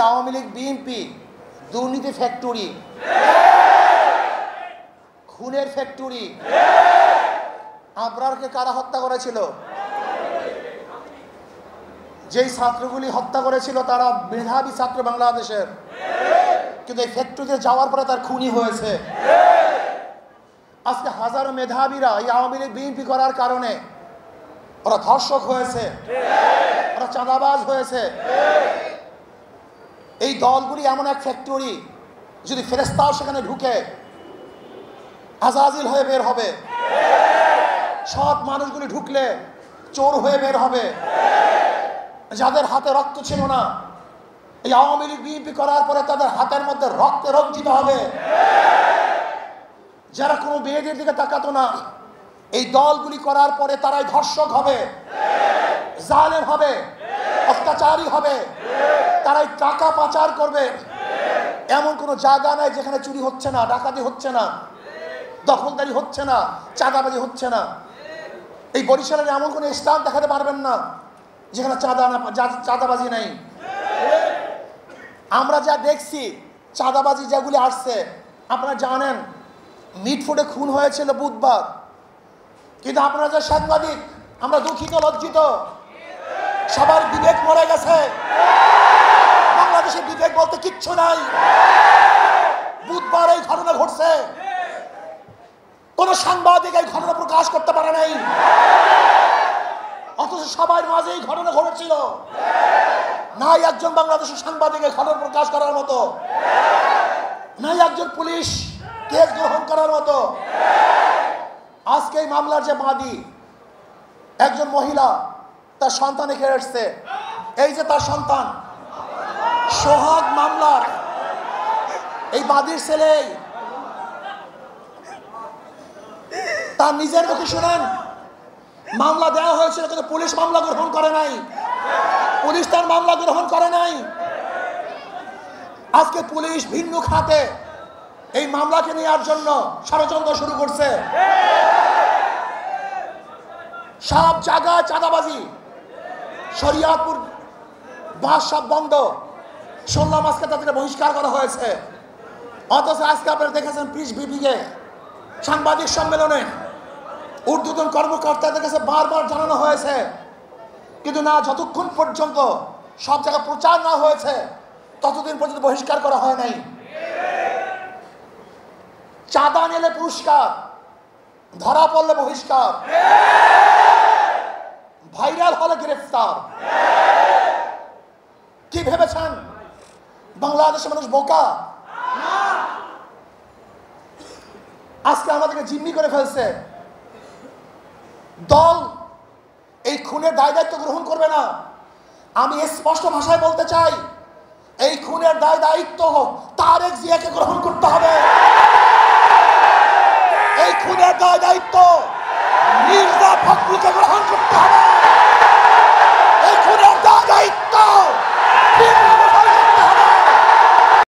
Awami League BNP দুর্নীতি factory, খুনের factory. আবরারকে কারা হত্যা করেছিল? যেই ছাত্রগুলি হত্যা করেছিল তারা মেধাবী ছাত্র বাংলাদেশের, কিন্তু এই ফ্যাক্টরিতে যাওয়ার পরে তার খুনি হয়েছে। আজকে হাজারো মেধাবীরা এই আওয়ামী লীগ বিএনপি করার কারণে ওরা ধর্ষক হয়েছে, ওরা চাঁদাবাজ হয়েছে। এই দলগুলি এমন এক ফ্যাক্টরি, যদি ফেরেশতাও সেখানে ঢুকে আজাজিল হয়ে বের হবে, সৎ মানুষগুলি ঢুকলে চোর হয়ে বের হবে। যাদের হাতে রক্ত ছিল না, এই আওয়ামী লীগ বিএনপি করার পরে তাদের হাতের মধ্যে রক্তে রঞ্জিত হবে। যারা কোনো মেয়েদের দিকে তাকাতো না, এই দলগুলি করার পরে তারাই ধর্ষক হবে, জালেম হবে, অত্যাচারী হবে, তারাই টাকা পাচার করবে। এমন কোনো জায়গা নাই যেখানে চুরি হচ্ছে না, ডাকাতি হচ্ছে না, দখলদারি হচ্ছে না, চাঁদাবাজি হচ্ছে না। এই বরিশালের এমন কোনো স্থান দেখাতে পারবেন না যেখানে চাঁদাবাজি নাই। আমরা যা দেখছি চাঁদাবাজি যেগুলি আসছে, আপনারা জানেন মিটফুটে খুন হয়েছিল বুধবার, কিন্তু আপনারা যে সাংবাদিক, আমরা দুঃখিত, লজ্জিত। সবার বিবেক মরে গেছে, বাংলাদেশের বিবেক বলতে কিচ্ছু নাই। বুধবার এই ঘটনা ঘটছে, কোন সাংবাদিক এই ঘটনা প্রকাশ করতে পারে নাই, অথচ সবার মাঝে এই ঘটনা ঘটেছিল। নাই একজন বাংলাদেশের সাংবাদিক এই খবর প্রকাশ করার মতো, নাই একজন পুলিশ কেস গ্রহণ করার মতো। আজকে এই মামলার যে বাদী, একজন মহিলা, তার সন্তান এখানে এসছে। এই যে তার সন্তান, সোহাগ মামলার এই বাদীর ছেলে, তার নিজের মুখে শুনেন মামলা দেওয়া হয়েছিল, কিন্তু পুলিশ মামলা গ্রহণ করে নাই, পুলিশ তার মামলা গ্রহণ করে নাই। আজকে পুলিশ ভিন্ন খাতে এই মামলাকে নেওয়ার জন্য ষড়যন্ত্র শুরু করছে। সব জায়গায় চাঁদাবাজি, শরিয়াতপুর বাস সব বন্ধ। শুনলাম আজকে তাদেরকে বহিষ্কার করা হয়েছে। অথচ আজকে আপনারা দেখেছেন পিস বিবিকে সাংবাদিক সম্মেলনে ঊর্ধ্বতন কর্মকর্তাদের কাছে বারবার জানানো হয়েছে, কিন্তু না, যতক্ষণ পর্যন্ত সব জায়গায় প্রচার না হয়েছে ততদিন পর্যন্ত বহিষ্কার করা হয় নাই। চাঁদা নিলে পুরস্কার, ধরা পড়লে বহিষ্কার, ভাইরাল হলে গ্রেফতার। কি ভেবেছেন বাংলাদেশের মানুষ বোকা? আজকে আমাদেরকে জিম্মি করে ফেলছে। দল এই খুনের দায় দায়িত্ব গ্রহণ করবে না। আমি স্পষ্ট ভাষায় বলতে চাই, এই খুনের দায় দায়িত্ব তারেক জিয়াকে গ্রহণ করতে হবে। এই খুনের দায় দায়িত্ব